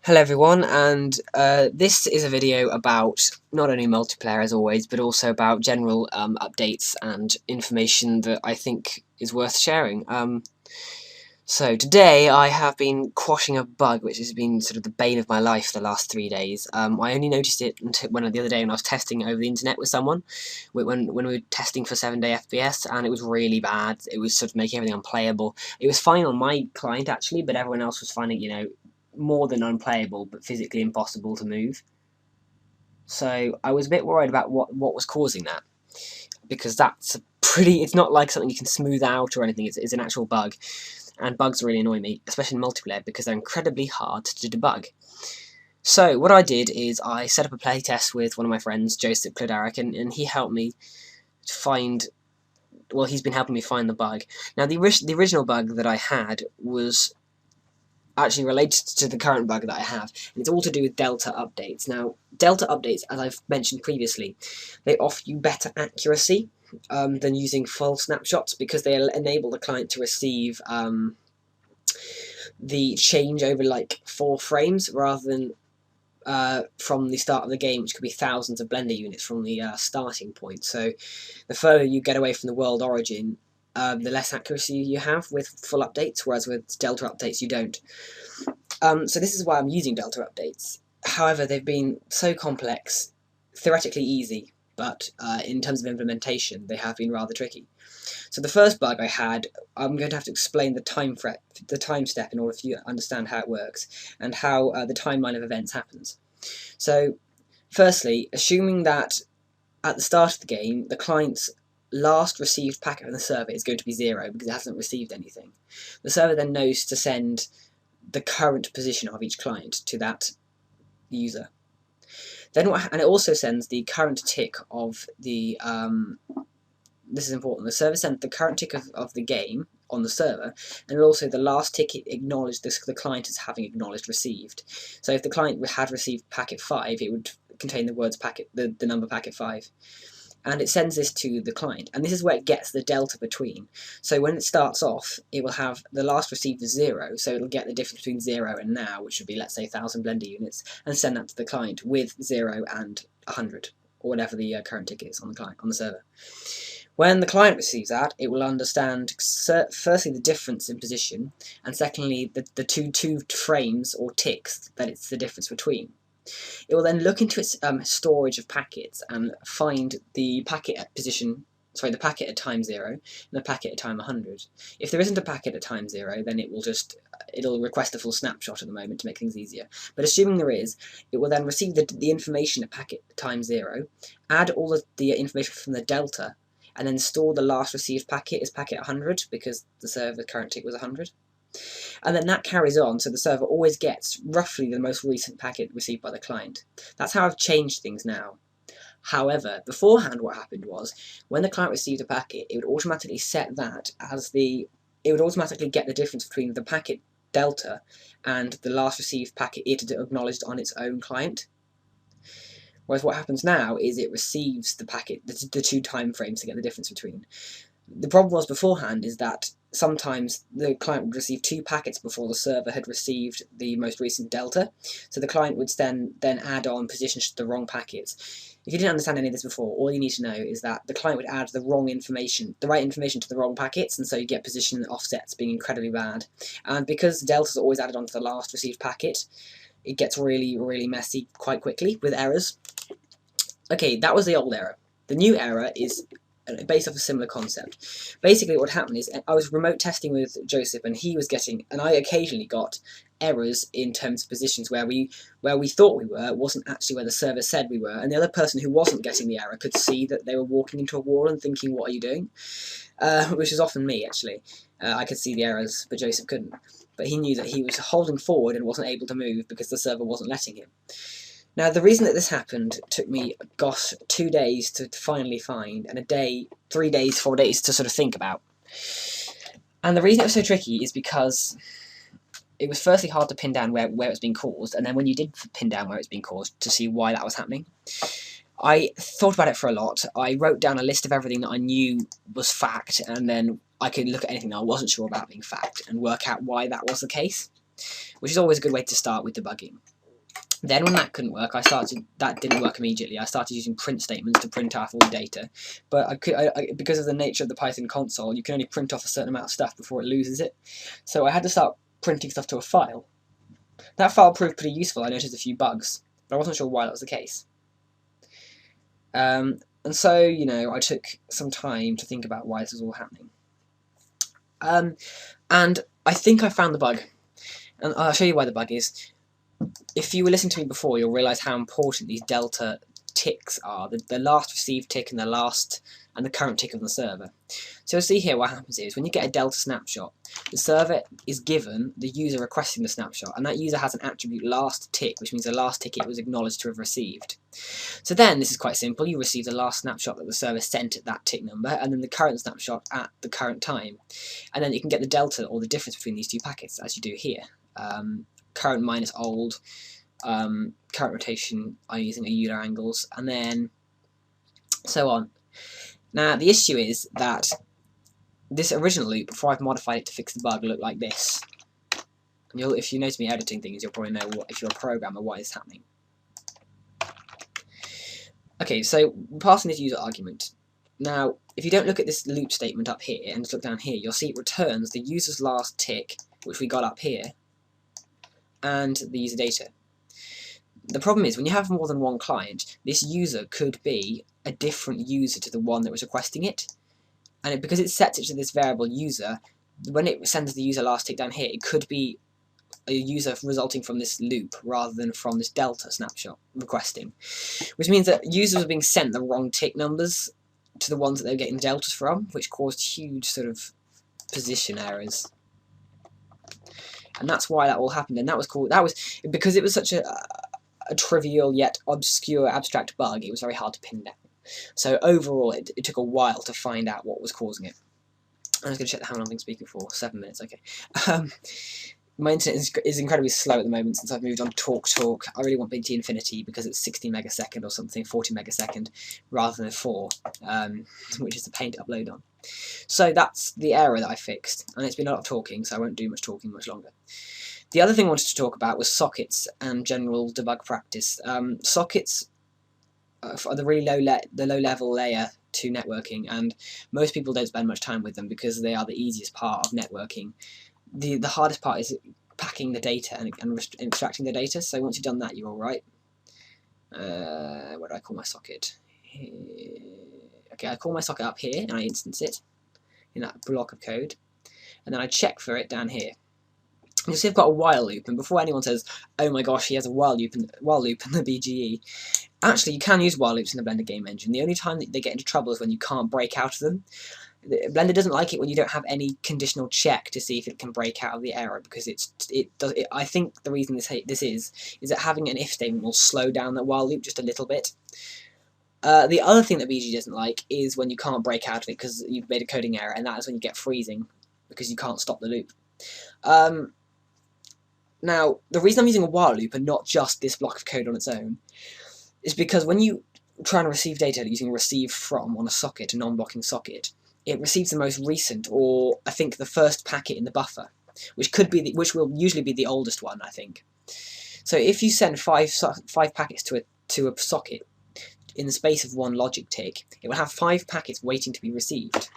Hello everyone, and this is a video about not only multiplayer as always, but also about general updates and information that I think is worth sharing. So today I have been quashing a bug which has been sort of the bane of my life the last 3 days. I only noticed it the other day when I was testing over the internet with someone, when we were testing for 7-day FPS, and it was really bad. It was sort of making everything unplayable. It was fine on my client actually, but everyone else was finding more than unplayable, but physically impossible to move. So I was a bit worried about what was causing that, because it's not like something you can smooth out or anything. It's an actual bug, and bugs really annoy me, especially in multiplayer, because they're incredibly hard to debug. So what I did is I set up a playtest with one of my friends, Joseph, and he helped me find. Well, he's been helping me find the bug. Now, the original bug that I had was actually related to the current bug that I have, and it's all to do with Delta updates. Now, Delta updates, as I've mentioned previously, they offer you better accuracy than using full snapshots, because they enable the client to receive the change over like 4 frames rather than from the start of the game, which could be thousands of Blender units from the starting point. So the further you get away from the world origin, the less accuracy you have with full updates, whereas with Delta updates you don't. So this is why I'm using Delta updates. However, they've been so complex, theoretically easy, but in terms of implementation they have been rather tricky. So the first bug I had, I'm going to have to explain the time step in order for you to understand how it works, and how the timeline of events happens. So firstly, assuming that at the start of the game the client's last received packet from the server is going to be 0 because it hasn't received anything, the server then knows to send the current position of each client to that user. Then and it also sends the current tick of the this is important. The server sends the current tick of the game on the server, and also the last tick it acknowledged the client as having acknowledged received. So if the client had received packet 5, it would contain the words the number packet 5. And it sends this to the client, and this is where it gets the delta between. So when it starts off, it will have the last received as 0, so it'll get the difference between 0 and now, which would be, let's say, 1000 Blender units, and send that to the client with 0 and 100, or whatever the current tick is on the server. When the client receives that, it will understand firstly the difference in position, and secondly the two frames or ticks that it's the difference between. It will then look into its storage of packets and find the packet at the packet at time 0 and the packet at time 100. If there isn't a packet at time 0, then it'll request a full snapshot at the moment to make things easier. But assuming there is, it will then receive the information at packet time 0, add all of the information from the delta, and then store the last received packet as packet 100 because the server current tick was 100. And then that carries on, so the server always gets roughly the most recent packet received by the client. That's how I've changed things now. However, beforehand what happened was, when the client received a packet, it would automatically set that as it would automatically get the difference between the packet delta and the last received packet it had acknowledged on its own client. Whereas what happens now is it receives the packet, the 2 time frames to get the difference between. The problem was beforehand is that sometimes the client would receive 2 packets before the server had received the most recent delta, so the client would then add on positions to the wrong packets. If you didn't understand any of this before, all you need to know is that the client would add the right information to the wrong packets, and so you get position offsets being incredibly bad. And because delta is always added onto the last received packet, it gets really, really messy quite quickly with errors. Okay, that was the old error. The new error is based off a similar concept. Basically what happened is I was remote testing with Joseph, and I occasionally got errors in terms of positions where we thought we were wasn't actually where the server said we were, and the other person who wasn't getting the error could see that they were walking into a wall and thinking, what are you doing? Which is often me, actually. I could see the errors, but Joseph couldn't. But he knew that he was holding forward and wasn't able to move because the server wasn't letting him. Now, the reason that this happened took me, 2 days to finally find, and 3 days, 4 days to sort of think about. And the reason it was so tricky is because it was firstly hard to pin down where it was being caused, and then when you did pin down where it's being caused, to see why that was happening. I thought about it for a lot. I wrote down a list of everything that I knew was fact, and then I could look at anything that I wasn't sure about being fact and work out why that was the case, which is always a good way to start with debugging. Then when that couldn't work, that didn't work immediately. I started using print statements to print off all the data, but because of the nature of the Python console, you can only print off a certain amount of stuff before it loses it. So I had to start printing stuff to a file. That file proved pretty useful. I noticed a few bugs, but I wasn't sure why that was the case. And so, I took some time to think about why this was all happening. And I think I found the bug, and I'll show you why the bug is. If you were listening to me before, you'll realise how important these delta ticks are, the last received tick and the current tick of the server. So you'll see here what happens is, when you get a delta snapshot, the server is given the user requesting the snapshot, and that user has an attribute last tick, which means the last tick it was acknowledged to have received. So then, this is quite simple, you receive the last snapshot that the server sent at that tick number, and then the current snapshot at the current time. And then you can get the delta, or the difference between these two packets, as you do here. Current minus old, current rotation, I'm using a Euler angles, and then so on. Now, the issue is that this original loop, before I've modified it to fix the bug, looked like this. And if you notice me editing things, you'll probably know, if you're a programmer, what is happening. Okay, so passing this user argument. Now, if you don't look at this loop statement up here, and just look down here, you'll see it returns the user's last tick, which we got up here, and the user data. The problem is, when you have more than one client, this user could be a different user to the one that was requesting it, and because it sets it to this variable user, when it sends the user last tick down here, it could be a user resulting from this loop rather than from this delta snapshot requesting, which means that users are being sent the wrong tick numbers to the ones that they're getting deltas from, which caused huge sort of position errors. And that's why that all happened, and that was because it was such a trivial yet obscure abstract bug, it was very hard to pin down. So overall, it took a while to find out what was causing it. I'm just going to check how long I've been speaking for. 7 minutes, okay. My internet is incredibly slow at the moment since I've moved on to TalkTalk. I really want BT Infinity because it's 60 megasecond or something, 40 megasecond, rather than 4, which is a pain to upload on. So that's the error that I fixed, and it's been a lot of talking, so I won't do much talking much longer. The other thing I wanted to talk about was sockets and general debug practice. Sockets are the really low-level layer to networking, and most people don't spend much time with them because they are the easiest part of networking. The hardest part is packing the data and extracting the data, so once you've done that, you're alright. What do I call my socket? Okay, I call my socket up here, and I instance it in that block of code, and then I check for it down here. You'll see I've got a while loop, and before anyone says, oh my gosh, he has a while loop in the BGE, actually you can use while loops in the Blender game engine. The only time that they get into trouble is when you can't break out of them. Blender doesn't like it when you don't have any conditional check to see if it can break out of the error, because I think the reason this is that having an if statement will slow down that while loop just a little bit. The other thing that BG doesn't like is when you can't break out of it because you've made a coding error, and that is when you get freezing because you can't stop the loop. Now, the reason I'm using a while loop and not just this block of code on its own is because when you try and receive data using receive from on a socket, a non-blocking socket, it receives the most recent, or I think the first packet in the buffer, which will usually be the oldest one, I think. So if you send five packets to a socket in the space of one logic tick, it will have 5 packets waiting to be received.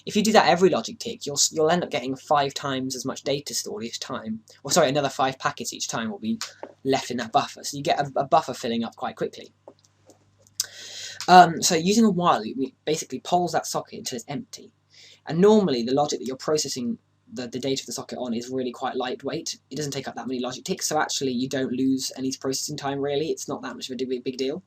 If you do that every logic tick, you'll end up getting 5 times as much data stored each time. Or sorry, another 5 packets each time will be left in that buffer. So you get a buffer filling up quite quickly. So using a while loop basically polls that socket until it's empty. And normally the logic that you're processing the data of the socket on is really quite lightweight. It doesn't take up that many logic ticks, so actually you don't lose any processing time really. It's not that much of a big deal.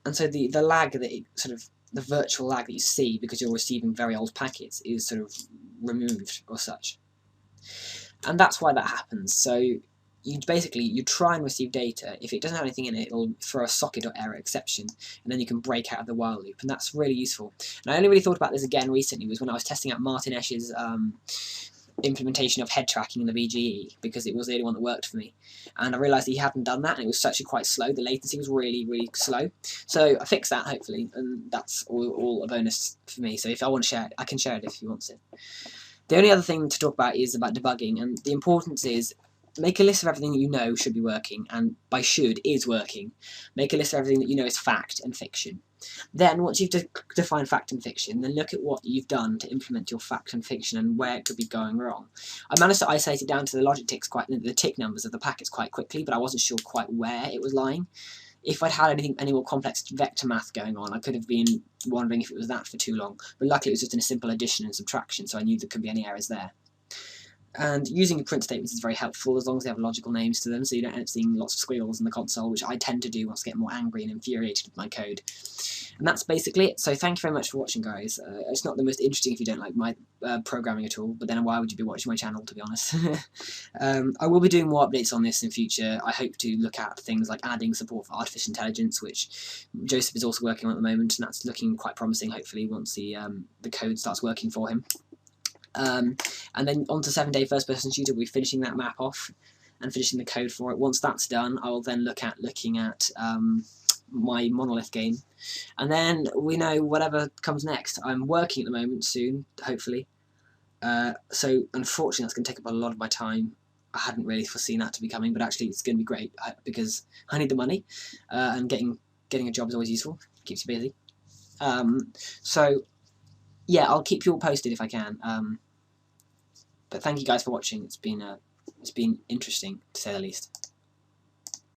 And so the lag that the virtual lag that you see because you're receiving very old packets is sort of removed or such. And that's why that happens. So you try and receive data. If it doesn't have anything in it, it'll throw a socket or error exception, and then you can break out of the while loop, and that's really useful. And I only really thought about this again recently was when I was testing out Martin Esch's implementation of head tracking in the BGE, because it was the only one that worked for me, and I realised he hadn't done that, and it was actually quite slow. The latency was really slow, so I fixed that hopefully, and that's all a bonus for me. So if I want to share it, I can share it if you want to. The only other thing to talk about is about debugging, and the importance is make a list of everything that you know should be working, and by should is working. Make a list of everything that you know is fact and fiction. Then, once you've defined fact and fiction, then look at what you've done to implement your fact and fiction and where it could be going wrong. I managed to isolate it down to the tick numbers of the packets quite quickly, but I wasn't sure quite where it was lying. If I'd had any more complex vector math going on, I could have been wondering if it was that for too long. But luckily it was just in a simple addition and subtraction, so I knew there couldn't be any errors there. And using your print statements is very helpful as long as they have logical names to them, so you don't end up seeing lots of squiggles in the console, which I tend to do once I get more angry and infuriated with my code. And that's basically it. So thank you very much for watching, guys. It's not the most interesting if you don't like my programming at all, but then why would you be watching my channel, to be honest? I will be doing more updates on this in future. I hope to look at things like adding support for artificial intelligence, which Joseph is also working on at the moment, and that's looking quite promising, hopefully, once the code starts working for him. And then on to 7-Day First-Person Shooter, we'll be finishing that map off and finishing the code for it. Once that's done, I will then looking at my Monolith game, and then we know whatever comes next. I'm working at the moment, soon, hopefully. So unfortunately that's going to take up a lot of my time. I hadn't really foreseen that to be coming, but actually it's going to be great because I need the money, and getting a job is always useful, keeps you busy. So yeah, I'll keep you all posted if I can. But thank you guys for watching. It's been interesting, to say the least.